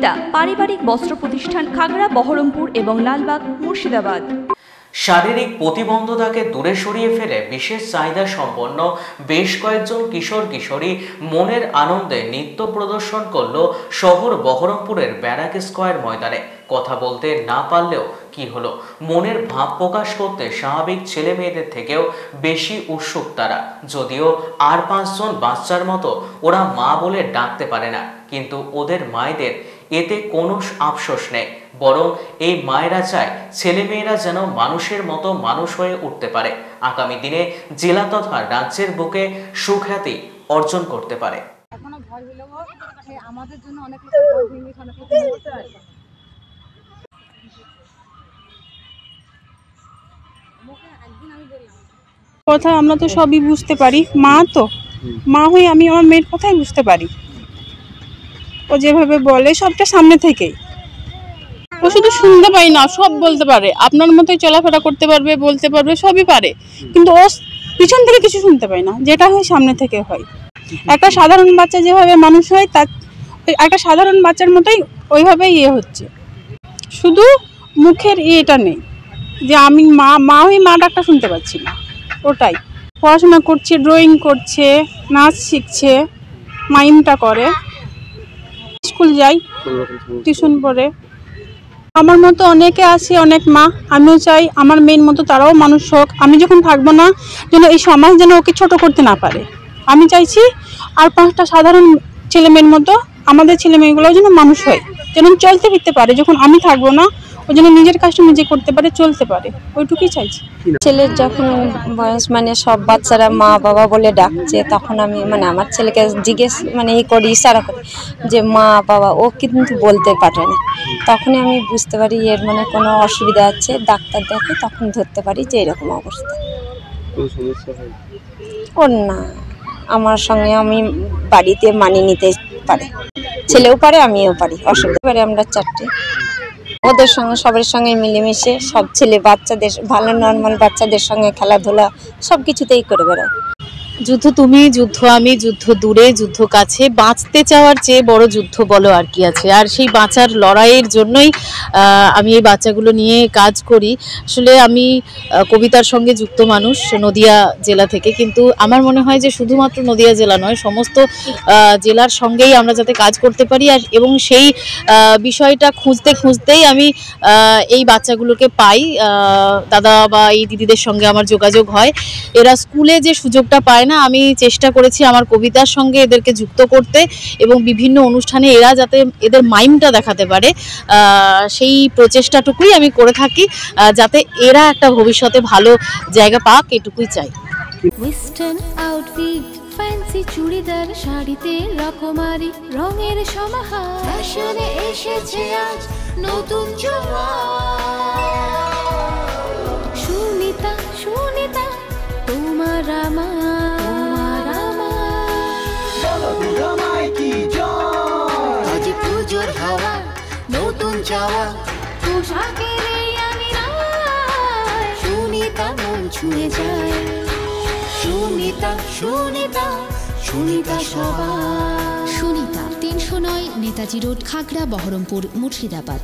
সুনিতা পারিবারিক বস্ত্র প্রতিষ্ঠান, খাগড়া, বহরমপুর এবং লালবাগ, মুর্শিদাবাদ। শারীরিক প্রতিবন্ধতাকে দূরে সরিয়ে ফেলে বিশেষ চাহিদা সম্পন্ন বেশ কয়েকজন কিশোর কিশোরী মনের আনন্দে নৃত্য প্রদর্শন করল শহর বহরমপুরের ব্যারাক স্কয়ার ময়দানে। কথা বলতে না পারলেও কি হলো, মনের ভাব প্রকাশ করতে স্বাভাবিক ছেলে মেয়েদের থেকেও বেশি উৎসুক তারা। যদিও আর 5 জন বাচ্চার মতো ওরা মা বলে ডাকতে পারে না, কিন্তু ওদের মায়েদের এতে কোনো আফসোস নেই, বরং এই মায়েরা চায় ছেলেমেয়েরা যেন মানুষের মতো মানুষ হয়ে উঠতে পারে, আগামী দিনে জেলা তথা রাজ্যের বুকে সুখ্যাতি অর্জন করতে পারে। কথা আমরা তো সবই বুঝতে পারি, মা হয়ে আমি আমার মেয়ের কথাই বুঝতে পারি। ও যেভাবে বলে সবটা সামনে থেকেই, ও শুধু শুনতে পাই না, সব বলতে পারে, আপনার মতোই চলাফেরা করতে পারবে, বলতে পারবে, সবই পারে, কিন্তু ও পিছন থেকে কিছু শুনতে পায় না, যেটা হয় সামনে থেকে হয়। একটা সাধারণ বাচ্চা যেভাবে মানুষ হয়, তার একটা সাধারণ বাচ্চার মতোই ওইভাবেই হচ্ছে, শুধু মুখের এটা নেই যে আমি মা হয়ে মা ডাকটা শুনতে পাচ্ছি না। ওটাই পড়াশোনা করছে, ড্রয়িং করছে, নাচ শিখছে, মাইমটা করে, স্কুল যাই, টিউশন পড়ে। আমার মতো অনেকে আছে, অনেক মা, আমিও চাই আমার মেয়ের মতো তারাও মানুষ হোক। আমি যখন থাকবো না, যেন এই সমাজ যেন ওকে ছোট করতে না পারে। আমি চাইছি আর 5টা সাধারণ ছেলে মেয়ের মতো আমাদের ছেলে মেয়েগুলোও যেন মানুষ হয়, যেন চলতে ফিরতে পারে। যখন আমি থাকবো না, ও যেন নিজের কাজটা নিজে করতে পারে, চলতে পারে, ওইটুকুই চাইছি। ছেলের যখন বয়স সব বাচ্চারা মা বাবা বলে ডাকছে, তখন আমি আমার ছেলেকে জিজ্ঞেস করি, ইশারা করি যে মা বাবা, ও কিন্তু বলতে পারে না। তখনই আমি বুঝতে পারি এর কোনো অসুবিধা আছে, ডাক্তার দেখে তখন ধরতে পারি যে এরকম অবস্থা। ওর না, আমার সঙ্গে আমি বাড়িতে মানিয়ে নিতে পারে, ছেলেও পারে আমিও পারি, অসুবিধা পারে। আমরা 4টে, ওদের সঙ্গে সবার সঙ্গে মিলেমিশে সব ছেলে বাচ্চাদের, ভালো নর্মাল বাচ্চাদের সঙ্গে খেলাধুলা সব কিছুতেই করে বেড়ায়। যুদ্ধ তুমি, যুদ্ধ আমি, যুদ্ধ দূরে, যুদ্ধ কাছে, বাঁচতে চাওয়ার চেয়ে বড় যুদ্ধ বলো আর কি আছে। আর সেই বাঁচার লড়াইয়ের জন্যই আমি এই বাচ্চাগুলো নিয়ে কাজ করি। আসলে আমি কবিতার সঙ্গে যুক্ত মানুষ, নদিয়া জেলা থেকে, কিন্তু আমার মনে হয় যে শুধুমাত্র নদিয়া জেলা নয়, সমস্ত জেলার সঙ্গেই আমরা যাতে কাজ করতে পারি। আর এবং সেই বিষয়টা খুঁজতেই আমি এই বাচ্চাগুলোকে পাই, দাদা বা এই দিদিদের সঙ্গে আমার যোগাযোগ হয়। এরা স্কুলে যে সুযোগটা পায় না, আমি চেষ্টা করেছি আমার কবিতার সঙ্গে এদেরকে যুক্ত করতে, এবং বিভিন্ন অনুষ্ঠানে এরা যাতে এদের মাইমটা দেখাতে পারে, সেই প্রচেষ্টাটুকুই আমি করে থাকি, যাতে এরা একটা ভবিষ্যতে ভালো জায়গা পাক, এটুকুই চাই। ওয়েস্টার্ন আউটফিট, ফ্যান্সি চুড়িদার, শাড়িতে রকমারি রঙের সমাহার, ফ্যাশনে এসেছে আজ নতুন সুনিতা, সুনিতা তোমার আমার আজ পুজোর হাওয়া, নতুন চাওয়া পোশাকের আমি সুনিতা মন ছুঁয়ে যায়। সুনিতা, সুনিতা, সুনিতা সবার। সুনিতা 309 নেতাজি রোড, খাগড়া, বহরমপুর, মুর্শিদাবাদ।